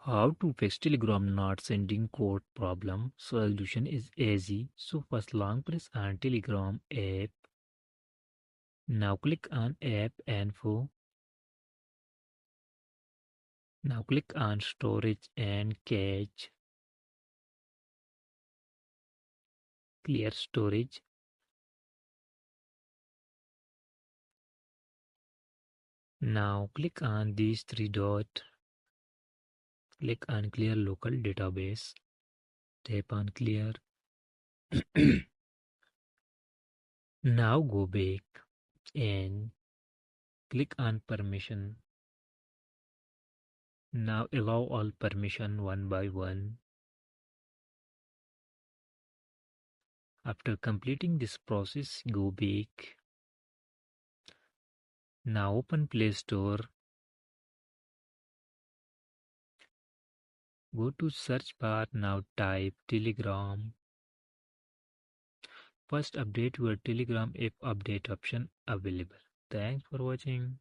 How to fix Telegram not sending code problem? Solution is easy. So first long press on Telegram app. Now click on app info. Now click on storage and cache. Clear storage. Now click on these three dots. Click on clear local database. Tap on clear. Now go back and click on permission. Now allow all permission one by one. After completing this process, go back. Now open Play Store. Go to search bar. Now type Telegram. First update your Telegram app update option available. Thanks for watching.